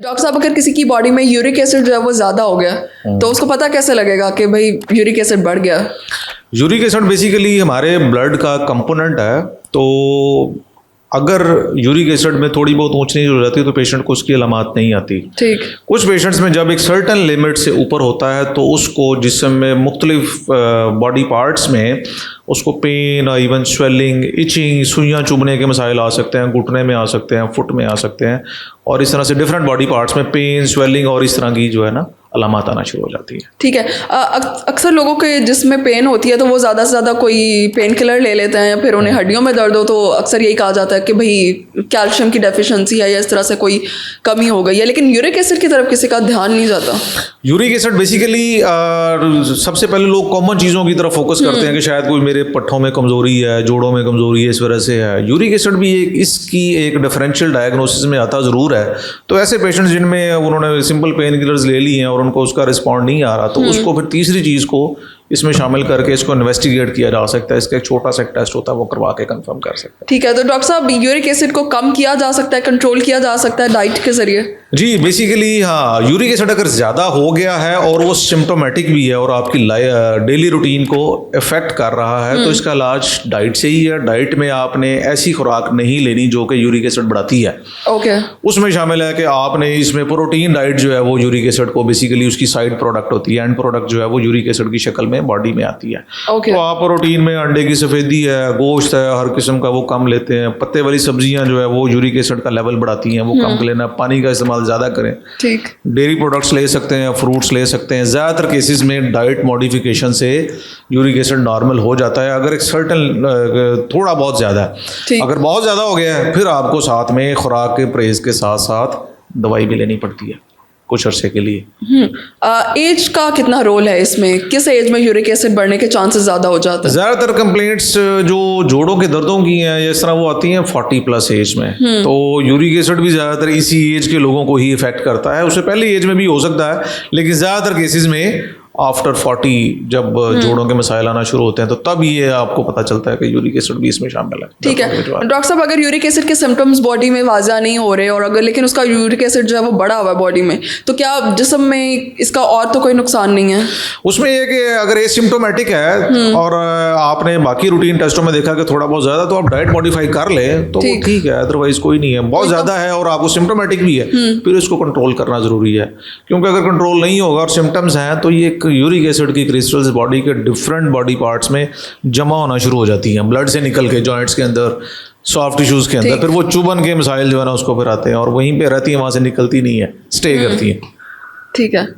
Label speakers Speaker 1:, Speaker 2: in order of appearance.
Speaker 1: Doctor साहब, अगर किसी की बॉडी में यूरिक एसिड जो है वो ज़्यादा हो गया तो उसको पता कैसे लगेगा कि भाई यूरिक एसिड बढ़ गया?
Speaker 2: यूरिक एसिड बेसिकली हमारे ब्लड का कंपोनेंट है। तो अगर यूरिक एसिड में थोड़ी बहुत ऊंच नीच हो जाती है तो पेशेंट को उसकी अलामत नहीं आती।
Speaker 1: ठीक।
Speaker 2: कुछ पेशेंट्स में जब एक सर्टन लिमिट से ऊपर होता है तो उसको जिस्म में मुख्तलिफ बॉडी पार्ट्स में उसको पेन और इवन स्वेलिंग, इचिंग, सुइयाँ चुभने के मसाइल आ सकते हैं, घुटने में आ सकते हैं, फुट में आ सकते हैं, और इस तरह से डिफरेंट बॉडी पार्ट्स में पेन, स्वेलिंग और इस तरह की जो है ना अलामत आना शुरू हो जाती है।
Speaker 1: ठीक है। अक्सर लोगों के जिसमें पेन होती है तो वो ज़्यादा से ज़्यादा कोई पेन किलर ले लेते हैं, या फिर उन्हें हड्डियों में दर्द हो तो अक्सर यही कहा जाता है कि भाई कैल्शियम की डेफिशिएंसी है या इस तरह से कोई कमी हो गई है, लेकिन यूरिक एसिड की तरफ किसी का ध्यान नहीं जाता।
Speaker 2: यूरिक एसिड बेसिकली सबसे पहले लोग कॉमन चीज़ों की तरफ फोकस करते हैं कि शायद कोई मेरे पट्ठों में कमज़ोरी है, जोड़ों में कमज़ोरी है, इस वजह से है। यूरिक एसिड भी इसकी एक डिफरेंशियल डायग्नोसिस में आता ज़रूर है। तो ऐसे पेशेंट्स जिनमें उन्होंने सिंपल पेन किलर्स ले ली हैं और उनको उसका रिस्पॉन्ड नहीं आ रहा, तो उसको फिर तीसरी चीज़ को इसमें शामिल करके इसको इन्वेस्टिगेट किया जा सकता है। इसका एक छोटा सा टेस्ट होता है, वो करवा के कंफर्म कर सकते हैं।
Speaker 1: ठीक है। तो डॉक्टर साहब, यूरिक एसिड को कम किया जा सकता है, कंट्रोल किया जा सकता है डाइट के जरिए?
Speaker 2: जी बेसिकली हाँ, यूरिक एसिड अगर ज़्यादा हो गया है और वो सिम्टोमेटिक भी है और आपकी डेली रूटीन को इफेक्ट कर रहा है तो इसका इलाज डाइट से ही है। डाइट में आपने ऐसी खुराक नहीं लेनी जो कि यूरिक एसिड बढ़ाती है।
Speaker 1: ओके।
Speaker 2: उसमें शामिल है कि आपने इसमें प्रोटीन डाइट जो है वो यूरिक एसिड को बेसिकली उसकी साइड प्रोडक्ट होती है, एंड प्रोडक्ट जो है वो यूरिक एसिड की शक्ल में बॉडी में आती है।
Speaker 1: ओके।
Speaker 2: तो आप प्रोटीन में अंडे की सफ़ेदी है, गोश्त है, हर किस्म का वो कम लेते हैं। पत्ते वाली सब्जियां जो है वो यूरिक एसिड का लेवल बढ़ाती हैं, वो कम लेना। पानी का इस्तेमाल ज़्यादा करें।
Speaker 1: ठीक।
Speaker 2: डेयरी प्रोडक्ट्स ले सकते हैं, फ्रूट्स ले सकते हैं। ज़्यादातर केसेस में डाइट मॉडिफिकेशन से यूरिक एसिड नॉर्मल हो जाता है अगर एक सर्टन थोड़ा बहुत ज़्यादा है। अगर बहुत ज़्यादा हो गया है फिर आपको साथ में खुराक के परहेज के साथ साथ दवाई भी लेनी पड़ती है कुछ अरसे के लिए।
Speaker 1: एज का कितना रोल है इसमें? किस एज में यूरिक एसिड बढ़ने के चांसेस ज़्यादा हो जाते हैं?
Speaker 2: ज़्यादातर कंप्लेंट्स जो जोड़ों के दर्दों की हैं इस तरह वो आती हैं 40+ एज में। तो यूरिक एसिड भी ज़्यादातर इसी एज के लोगों को ही इफेक्ट करता है। उससे पहले एज में भी हो सकता है, लेकिन ज़्यादातर केसेस में आफ्टर 40 जब जोड़ों के मसाइल आना शुरू होते हैं तो तब ये आपको पता चलता है कि यूरिक एसिड भी इसमें शामिल है।
Speaker 1: ठीक है। डॉक्टर साहब, अगर यूरिक एसिड के सिम्टम्स बॉडी में वाज़ा नहीं हो रहे और अगर लेकिन उसका यूरिक एसिड जो है वो बढ़ा हुआ है बॉडी में, तो क्या जिस्म में इसका और तो कोई नुकसान नहीं है? उसमें
Speaker 2: ये कि अगर एसिम्प्टोमेटिक है और आपने बाकी रूटीन टेस्टों में देखा कि थोड़ा बहुत ज़्यादा, तो आप डाइट मॉडिफाई कर लें तो ठीक है, अदरवाइज कोई नहीं है। बहुत ज़्यादा है और आपको सिम्टोमेटिक भी है फिर इसको कंट्रोल करना ज़रूरी है, क्योंकि अगर कंट्रोल नहीं होगा और सिम्टम्स हैं तो ये यूरिक एसिड की क्रिस्टल्स बॉडी के डिफरेंट बॉडी पार्ट्स में जमा होना शुरू हो जाती हैं, ब्लड से निकल के जॉइंट्स के अंदर, सॉफ्ट टिश्यूज़ के अंदर। फिर वो चुभन के मसाइल जो है ना उसको फिर आते हैं और वहीं पे रहती हैं, वहाँ से निकलती नहीं है, स्टे करती हैं।
Speaker 1: ठीक है।